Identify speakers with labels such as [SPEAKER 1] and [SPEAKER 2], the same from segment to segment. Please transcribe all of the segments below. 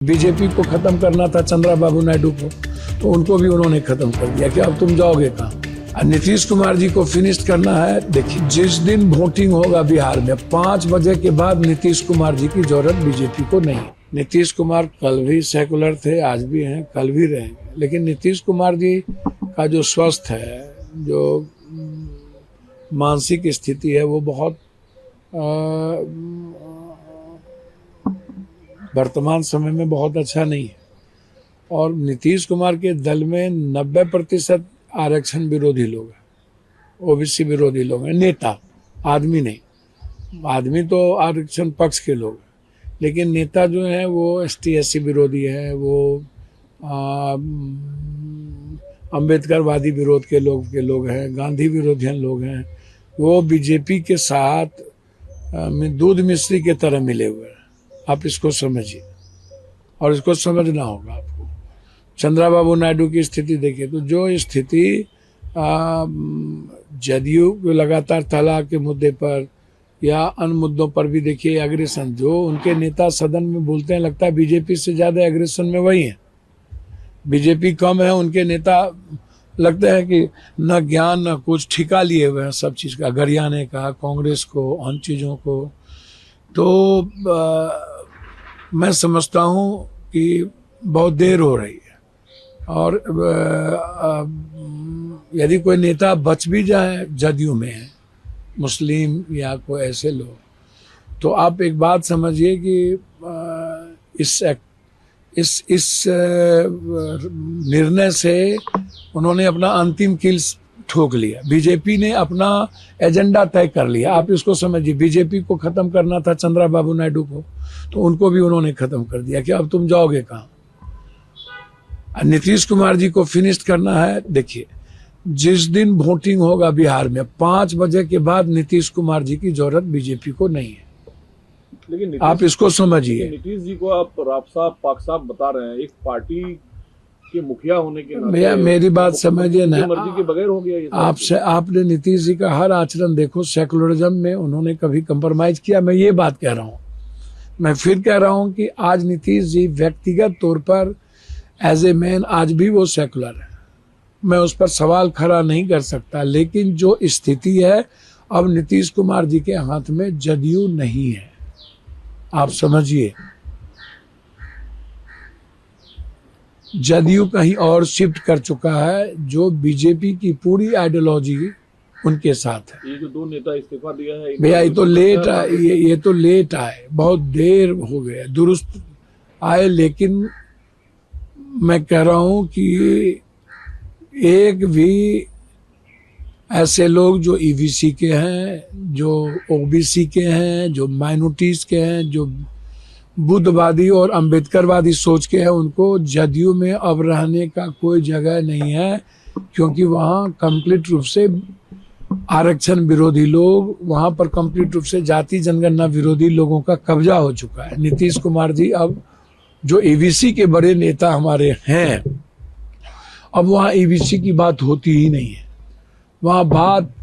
[SPEAKER 1] BJP को खत्म करना था चंद्रबाबू नायडू को, तो उनको भी उन्होंने खत्म कर दिया कि अब तुम जाओगे कहाँ। नीतीश कुमार जी को फिनिश करना है। देखिए, जिस दिन वोटिंग होगा बिहार में 5 बजे के बाद नीतीश कुमार जी की जरूरत बीजेपी को नहीं। नीतीश कुमार कल भी सेकुलर थे, आज भी हैं, कल भी रहेंगे, लेकिन नीतीश कुमार जी का जो स्वस्थ है, जो मानसिक स्थिति है, वो बहुत वर्तमान समय में बहुत अच्छा नहीं है। और नीतीश कुमार के दल में 90% आरक्षण विरोधी लोग हैं, ओबीसी विरोधी लोग हैं, नेता, आदमी नहीं। आदमी तो आरक्षण पक्ष के लोग हैं, लेकिन नेता जो हैं वो ST SC विरोधी हैं, वो अम्बेडकरवादी विरोध के लोग हैं, गांधी विरोधी लोग हैं। वो बीजेपी के साथ दूध मिश्री के तरह मिले हुए हैं। आप इसको समझिए और इसको समझना होगा आपको। चंद्रबाबू नायडू की स्थिति देखिए, तो जो स्थिति जदयू को लगातार तलाक के मुद्दे पर या अन्य मुद्दों पर भी देखिए एग्रेशन, जो उनके नेता सदन में बोलते हैं, लगता है बीजेपी से ज्यादा एग्रेशन में वही है। बीजेपी कम है, उनके नेता लगते हैं कि न ज्ञान न कुछ, ठिका लिए हुए हैं सब चीज का, गरियाने का, कांग्रेस को, उन चीजों को। तो मैं समझता हूँ कि बहुत देर हो रही है, और यदि कोई नेता बच भी जाए जदयू में, मुस्लिम या कोई ऐसे लोग, तो आप एक बात समझिए कि इस निर्णय से उन्होंने अपना अंतिम कील ठोक लिया। बीजेपी ने अपना एजेंडा तय कर लिया। आप इसको समझिए, बीजेपी को खत्म करना था चंद्रबाबू नायडू को, तो उनको भी उन्होंने खत्म कर दिया कि अब तुम जाओगे कहाँ। नीतीश कुमार जी को फिनिश करना है। देखिए, जिस दिन वोटिंग होगा बिहार में 5 बजे के बाद नीतीश कुमार जी की जरूरत बीजेपी को नहीं है।
[SPEAKER 2] लेकिन
[SPEAKER 1] आप इसको समझिए।
[SPEAKER 2] नीतीश जी को आप राप साहब पाक साहब बता रहे हैं, एक पार्टी के मुखिया होने के नाते
[SPEAKER 1] भैया मेरी बात समझिए ना,
[SPEAKER 2] मर्जी के बगैर हो गया ये
[SPEAKER 1] आपसे। आपने नीतीश जी का हर आचरण देखो, सेकुलरिज्म में उन्होंने कभी कंप्रोमाइज किया? मैं ये बात कह रहा हूँ। मैं फिर कह रहा हूँ कि आज नीतीश जी व्यक्तिगत तौर पर एज ए मैन आज भी वो सेकुलर है, मैं उस पर सवाल खड़ा नहीं कर सकता। लेकिन जो स्थिति है, अब नीतीश कुमार जी के हाथ में जदयू नहीं है, आप समझिए। जदयू कहीं और शिफ्ट कर चुका है, जो बीजेपी की पूरी आइडियोलॉजी उनके साथ है।
[SPEAKER 2] ये जो 2 नेता इस्तीफा दिया है
[SPEAKER 1] भैया, ये तो लेट आए, ये तो लेट आए, बहुत देर हो गया, दुरुस्त आए। लेकिन मैं कह रहा हूं कि एक भी ऐसे लोग जो EBC के हैं, जो OBC के हैं, जो माइनॉरिटीज के हैं, जो बुद्धवादी और अम्बेडकरवादी सोच के हैं, उनको जदयू में अब रहने का कोई जगह नहीं है, क्योंकि वहाँ कंप्लीट रूप से आरक्षण विरोधी लोग, वहाँ पर कंप्लीट रूप से जाति जनगणना विरोधी लोगों का कब्जा हो चुका है। नीतीश कुमार जी अब जो EBC के बड़े नेता हमारे हैं, अब वहाँ EBC की बात होती ही नहीं है। वहाँ बात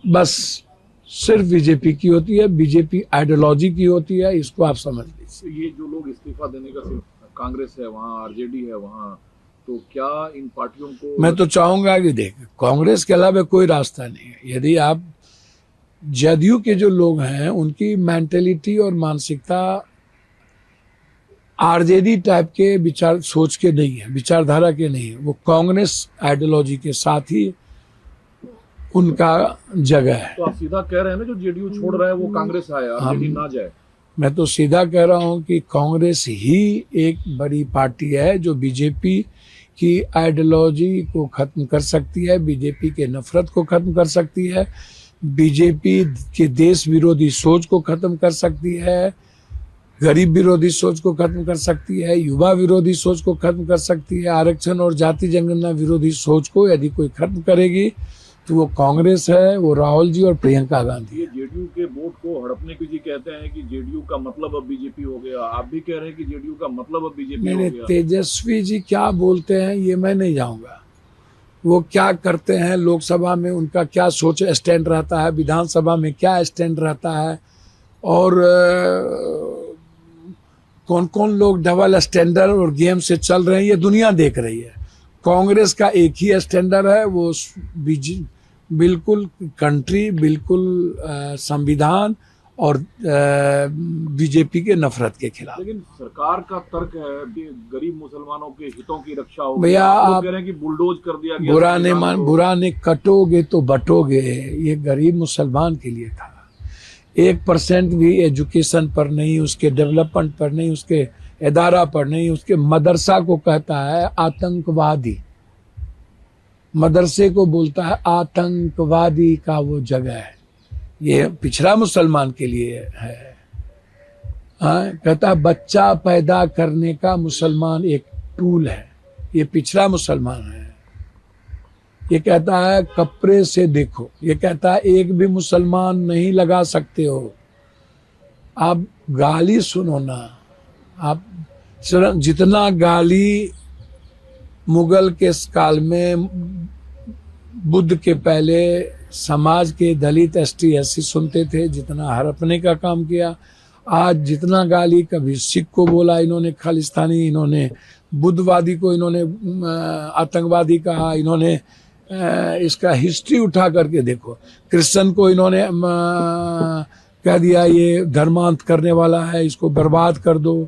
[SPEAKER 1] बस सिर्फ बीजेपी की होती है, बीजेपी आइडियोलॉजी की होती है। इसको आप समझ लीजिए।
[SPEAKER 2] ये जो लोग इस्तीफा देने का, सिर्फ कांग्रेस है वहाँ, RJD है वहाँ, तो क्या इन पार्टियों को?
[SPEAKER 1] मैं तो चाहूंगा कि देख, कांग्रेस के अलावा कोई रास्ता नहीं है। यदि आप जदयू के जो लोग हैं, उनकी मेंटेलिटी और मानसिकता RJD टाइप के विचार सोच के नहीं है, विचारधारा के नहीं है। वो कांग्रेस आइडियोलॉजी के साथ ही उनका जगह है।
[SPEAKER 2] तो आप सीधा कह रहे हैं ना, जो JDU छोड़ रहा है वो कांग्रेस आए, RJD ना जाए?
[SPEAKER 1] मैं तो सीधा कह रहा हूं कि कांग्रेस ही एक बड़ी पार्टी है जो बीजेपी की आइडियोलॉजी को खत्म कर सकती है, बीजेपी के नफरत को खत्म कर सकती है, बीजेपी के देश विरोधी सोच को खत्म कर सकती है, गरीब विरोधी सोच को खत्म कर सकती है, युवा विरोधी सोच को खत्म कर सकती है। आरक्षण और जाति जनगणना विरोधी सोच को यदि कोई खत्म करेगी तो वो कांग्रेस है, वो राहुल जी और प्रियंका गांधी।
[SPEAKER 2] ये JDU के वोट को हड़पने की जी कहते हैं कि JDU का मतलब अब बीजेपी हो गया। आप भी कह रहे हैं कि JDU का मतलब अब बीजेपी हो गया।
[SPEAKER 1] तेजस्वी जी क्या बोलते हैं ये मैं नहीं जाऊंगा, वो क्या करते हैं लोकसभा में, उनका क्या सोच स्टैंड रहता है, विधानसभा में क्या स्टैंड रहता है, और कौन कौन लोग डबल स्टैंडर्ड और गेम से चल रहे हैं ये दुनिया देख रही है। कांग्रेस का एक ही स्टैंडर्ड है, वो बिल्कुल कंट्री, बिल्कुल संविधान और बीजेपी के नफरत के खिलाफ।
[SPEAKER 2] लेकिन सरकार का तर्क है कि गरीब मुसलमानों के हितों की रक्षा होगी।
[SPEAKER 1] भैया आप
[SPEAKER 2] कह रहे हैं कि बुलडोज कर दिया गया,
[SPEAKER 1] बुरा नहीं कटोगे तो बटोगे, ये गरीब मुसलमान के लिए था। 1% भी एजुकेशन पर नहीं, उसके डेवलपमेंट पर नहीं, उसके इदारा पर नहीं, उसके मदरसा को कहता है आतंकवादी, मदरसे को बोलता है आतंकवादी का वो जगह है। ये पिछड़ा मुसलमान के लिए है। हाँ, कहता है बच्चा पैदा करने का मुसलमान एक टूल है, ये पिछड़ा मुसलमान है। ये कहता है कपड़े से देखो, ये कहता है एक भी मुसलमान नहीं लगा सकते हो। आप गाली सुनो ना, आप जितना गाली मुगल के काल में बुद्ध के पहले समाज के दलित एसटी एससी सुनते थे, जितना हड़पने का काम किया, आज जितना गाली कभी सिख को बोला इन्होंने खालिस्तानी, इन्होंने बुद्धवादी को इन्होंने आतंकवादी कहा, इन्होंने इसका हिस्ट्री उठा करके देखो। क्रिश्चियन को इन्होंने कह दिया ये धर्मांत करने वाला है, इसको बर्बाद कर दो।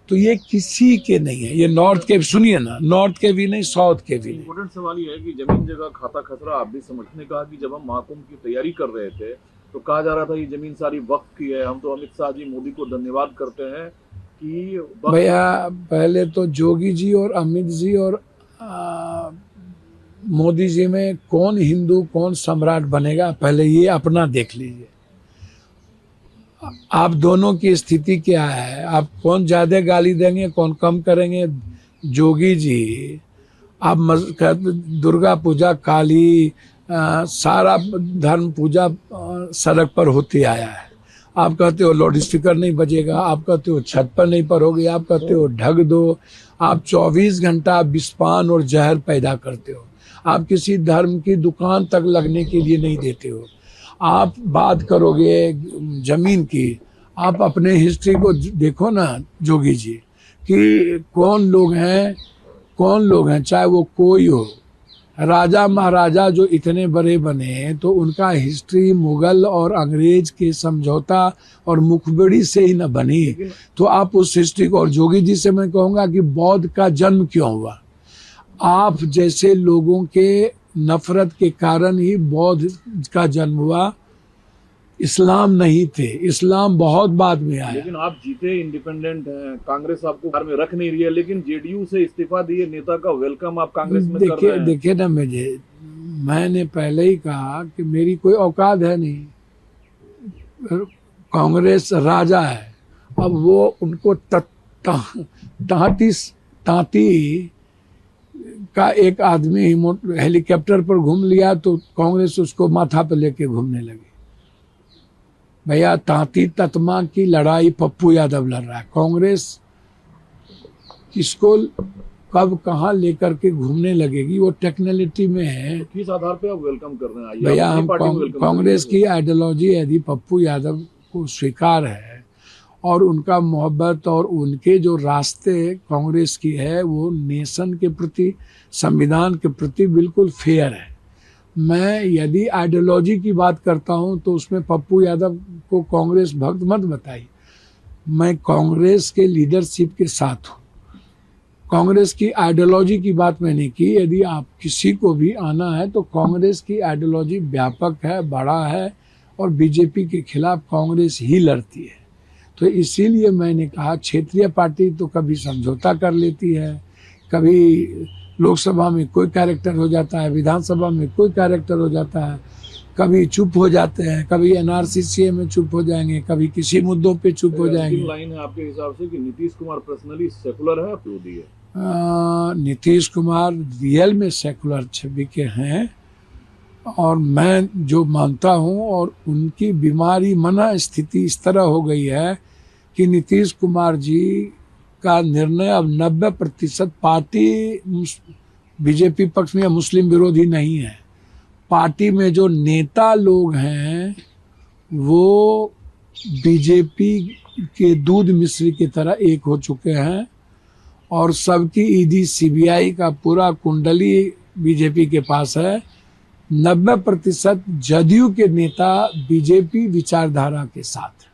[SPEAKER 1] तो ये किसी के नहीं है, ये नॉर्थ के, सुनिए ना, नॉर्थ के भी नहीं, साउथ के भी नहीं।
[SPEAKER 2] इम्पोर्टेंट सवाल ये है कि जमीन जगह खाता खसरा आप भी समझने कहा कि जब हम महाकुंभ की तैयारी कर रहे थे तो कहा जा रहा था ये जमीन सारी वक्फ की है। हम तो अमित शाह जी मोदी को धन्यवाद करते हैं कि
[SPEAKER 1] भैया पहले तो जोगी जी और अमित जी और मोदी जी में कौन हिंदू कौन सम्राट बनेगा, पहले ये अपना देख लीजिए। आप दोनों की स्थिति क्या है, आप कौन ज्यादा गाली देंगे कौन कम करेंगे। जोगी जी आप दुर्गा पूजा, काली, सारा धर्म पूजा सड़क पर होती आया है। आप कहते हो लाउड स्पीकर नहीं बजेगा, आप कहते हो छत पर नहीं पढ़ोगे, आप कहते हो ढक दो, आप 24 घंटा विस्पान और जहर पैदा करते हो, आप किसी धर्म की दुकान तक लगने के लिए नहीं देते हो। आप बात करोगे जमीन की, आप अपने हिस्ट्री को देखो ना जोगी जी, कि कौन लोग हैं, चाहे वो कोई हो, राजा महाराजा जो इतने बड़े बने तो उनका हिस्ट्री मुगल और अंग्रेज के समझौता और मुखबिरी से ही न बनी। तो आप उस हिस्ट्री को, और जोगी जी से मैं कहूँगा कि बौद्ध का जन्म क्यों हुआ, आप जैसे लोगों के नफरत के कारण ही बौद्ध का जन्म हुआ, इस्लाम नहीं थे, इस्लाम बहुत बाद में आया।
[SPEAKER 2] लेकिन आप जीते, इंडिपेंडेंट हैं, कांग्रेस आपको कार में रख नहीं रही है, लेकिन जेडीयू से इस्तीफा दिए नेता का वेलकम आप कांग्रेस में कर रहे हैं।
[SPEAKER 1] देखिए ना, मैंने पहले ही कहा कि मेरी कोई औकात है नहीं, कांग्रेस राजा है। अब वो उनको तांती का एक आदमी हेलीकॉप्टर पर घूम लिया तो कांग्रेस उसको माथा पर लेके घूमने लगी। भैया तांती ततमा की लड़ाई पप्पू यादव लड़ रहा है, कांग्रेस किसको कब कहाँ लेकर के घूमने लगेगी वो टेक्निकलिटी में है।
[SPEAKER 2] किस आधार पे आप वेलकम कर रहे हैं?
[SPEAKER 1] भैया हम कांग्रेस की आइडियोलॉजी यदि पप्पू यादव को स्वीकार है और उनका मोहब्बत और उनके जो रास्ते कांग्रेस की है वो नेशन के प्रति, संविधान के प्रति बिल्कुल फेयर है। मैं यदि आइडियोलॉजी की बात करता हूं तो उसमें पप्पू यादव को कांग्रेस भक्त मत बताइए। मैं कांग्रेस के लीडरशिप के साथ हूं, कांग्रेस की आइडियोलॉजी की बात मैंने की। यदि आप किसी को भी आना है तो कांग्रेस की आइडियोलॉजी व्यापक है, बड़ा है, और बीजेपी के खिलाफ कांग्रेस ही लड़ती है। तो इसीलिए मैंने कहा क्षेत्रीय पार्टी तो कभी समझौता कर लेती है, कभी लोकसभा में कोई कैरेक्टर हो जाता है, विधानसभा में कोई कैरेक्टर हो जाता है, कभी चुप हो जाते हैं, कभी एनआरसी में चुप हो जाएंगे, कभी किसी मुद्दों पे चुप हो जाएंगे।
[SPEAKER 2] लाइन है आपके हिसाब से कि नीतीश कुमार पर्सनली सेकुलर है, विरोधी है?
[SPEAKER 1] नीतीश कुमार रियल में सेकुलर छवि के हैं, और मैं जो मानता हूं, और उनकी बीमारी मना स्थिति इस तरह हो गई है कि नीतीश कुमार जी का निर्णय अब 90% पार्टी बीजेपी पक्ष में मुस्लिम विरोधी नहीं है, पार्टी में जो नेता लोग हैं वो बीजेपी के दूध मिश्री की तरह एक हो चुके हैं और सबकी ईडी सीबीआई का पूरा कुंडली बीजेपी के पास है। 90% जदयू के नेता बीजेपी विचारधारा के साथ।